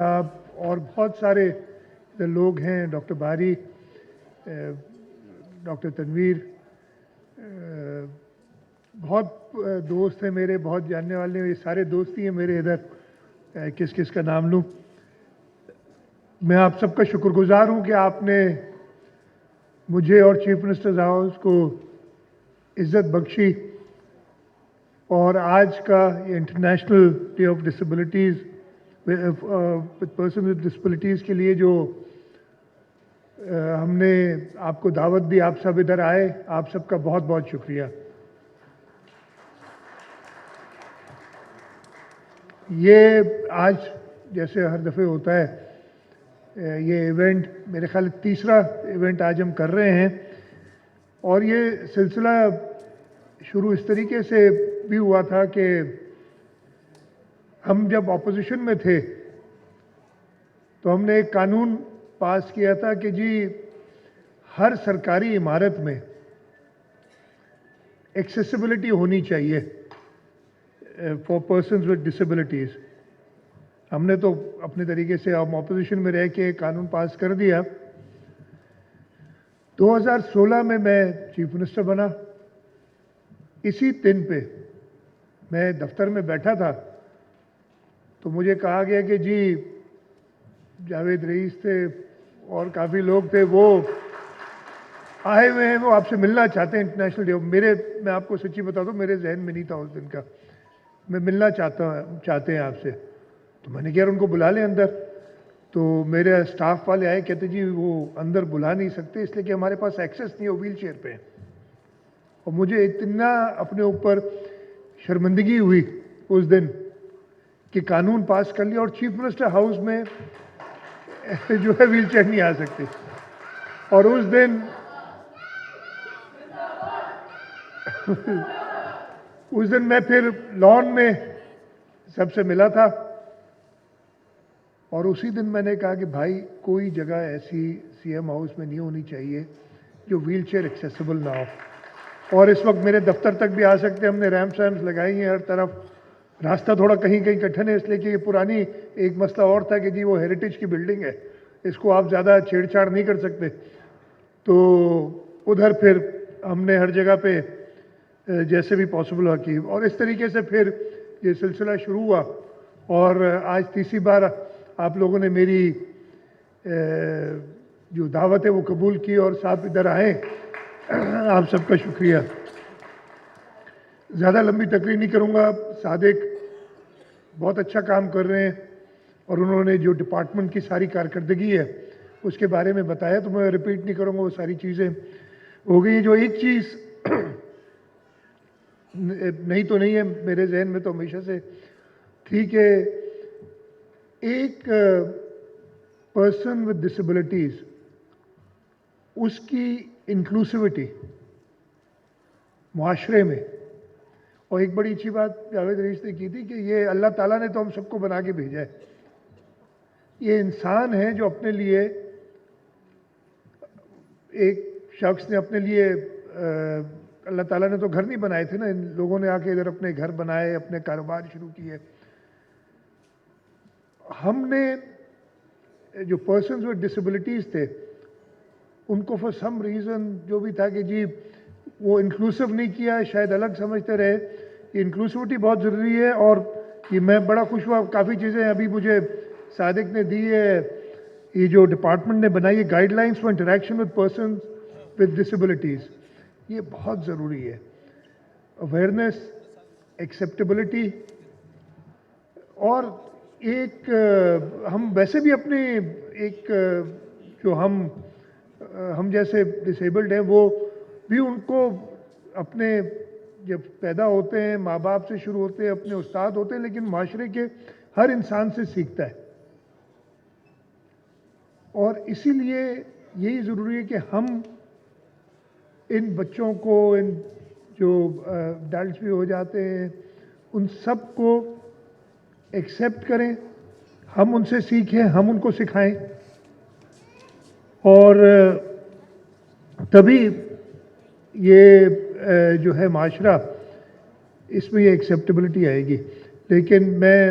اور بہت سارے لوگ ہیں، ڈاکٹر باری، ڈاکٹر تنویر، بہت دوست ہیں میرے، بہت جاننے والے ہیں، یہ سارے دوست ہی ہیں میرے ادھر، کس کس کا نام لوں۔ میں آپ سب کا شکر گزار ہوں کہ آپ نے مجھے اور چیف منسٹرز ہاؤس کو عزت بخشی اور آج کا یہ international day of disabilities person with disabilities کے لیے جو ہم نے آپ کو دعوت دی، آپ سب ادھر آئے، آپ سب کا بہت بہت شکریہ۔ یہ آج جیسے ہر دفعہ ہوتا ہے، یہ ایونٹ میرے خیال تیسرا ایونٹ آج ہم کر رہے ہیں، اور یہ سلسلہ شروع اس طریقے سے بھی ہوا تھا کہ ہم جب اپوزیشن میں تھے تو ہم نے ایک قانون پاس کیا تھا کہ جی ہر سرکاری عمارت میں ایکسیسیبلٹی ہونی چاہیے فار پرسنز ود ڈسیبلٹیز۔ ہم نے تو اپنے طریقے سے ہم اپوزیشن میں رہ کے قانون پاس کر دیا۔ 2016 میں چیف منسٹر بنا، اسی دن پہ میں دفتر میں بیٹھا تھا تو مجھے کہا گیا کہ جی جاوید رئیس تھے اور کافی لوگ تھے، وہ آئے ہوئے ہیں، وہ آپ سے ملنا چاہتے ہیں انٹرنیشنل ڈے۔ میں آپ کو سچی بتا دوں، میرے ذہن میں نہیں تھا اس دن کا، میں ملنا چاہتے ہیں آپ سے۔ تو میں نے کہا ان کو بلا لیں اندر، تو میرے اسٹاف والے آئے، کہتے جی وہ اندر بلا نہیں سکتے اس لیے کہ ہمارے پاس ایکسیس نہیں ہے، وہ ویل چیئر پہ ہیں۔ اور مجھے اتنا اپنے اوپر شرمندگی ہوئی اس دن کہ قانون پاس کر لیا اور چیف منسٹر ہاؤس میں جو ہے ویل چیئر نہیں آ سکتے۔ اور اس دن میں پھر لان میں سب سے ملا تھا، اور اسی دن میں نے کہا کہ بھائی کوئی جگہ ایسی سی ایم ہاؤس میں نہیں ہونی چاہیے جو ویل چیئر ایکسیسیبل نہ ہو۔ اور اس وقت میرے دفتر تک بھی آ سکتے، ہم نے ریمپ سیمپس لگائی ہیں ہر طرف، راستہ تھوڑا کہیں کہیں کٹھن ہے اس لیے کہ یہ پرانی ایک مسئلہ اور تھا کہ جی وہ ہیریٹیج کی بلڈنگ ہے، اس کو آپ زیادہ چھیڑ چھاڑ نہیں کر سکتے، تو ادھر پھر ہم نے ہر جگہ پہ جیسے بھی پاسبل ہوا کی، اور اس طریقے سے پھر یہ سلسلہ شروع ہوا، اور آج تیسری بار آپ لوگوں نے میری جو دعوت ہے وہ قبول کی اور صاحب ادھر آئے، آپ سب کا شکریہ۔ زیادہ لمبی تقریر نہیں کروں گا، صادق بہت اچھا کام کر رہے ہیں اور انہوں نے جو ڈپارٹمنٹ کی ساری کارکردگی ہے اس کے بارے میں بتایا، تو میں ریپیٹ نہیں کروں گا، وہ ساری چیزیں ہو گئی۔ جو ایک چیز نہیں تو نہیں ہے، میرے ذہن میں تو ہمیشہ سے تھی کہ ایک پرسن ود ڈسیبلٹیز، اس کی انکلوسیوٹی معاشرے میں، اور ایک بڑی اچھی بات جاوید رئیس نے کی تھی کہ یہ اللہ تعالیٰ نے تو ہم سب کو بنا کے بھیجا ہے، یہ انسان ہے جو اپنے لیے، ایک شخص نے اپنے لیے، اللہ تعالیٰ نے تو گھر نہیں بنائے تھے نا، ان لوگوں نے آ کے ادھر اپنے گھر بنائے، اپنے کاروبار شروع کیے۔ ہم نے جو پرسنز ود ڈسیبلٹیز تھے ان کو فار سم ریزن جو بھی تھا کہ جی وہ انکلوسیو نہیں کیا، شاید الگ سمجھتے رہے۔ یہ انکلوسیوٹی بہت ضروری ہے، اور یہ میں بڑا خوش ہوا، کافی چیزیں ابھی مجھے صادق نے دی ہے، یہ جو ڈپارٹمنٹ نے بنائی ہے guidelines for interaction with persons with disabilities, یہ بہت ضروری ہے۔ اویئرنیس، ایکسیپٹیبلٹی، اور ایک ہم ویسے بھی اپنے ایک جو ہم جیسے ڈسیبلڈ ہیں، وہ بھی ان کو اپنے جب پیدا ہوتے ہیں ماں باپ سے شروع ہوتے ہیں، اپنے استاد ہوتے ہیں، لیکن معاشرے کے ہر انسان سے سیکھتا ہے، اور اسی لیے یہی ضروری ہے کہ ہم ان بچوں کو، ان جو ایڈلٹس بھی ہو جاتے ہیں، ان سب کو ایکسیپٹ کریں، ہم ان سے سیکھیں، ہم ان کو سکھائیں، اور تبھی یہ جو ہے معاشرہ، اس میں یہ ایکسیپٹیبلٹی آئے گی۔ لیکن میں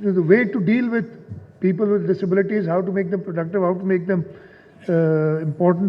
the way to deal with people with disabilities, how to make them productive, how to make them important,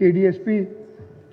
KDSP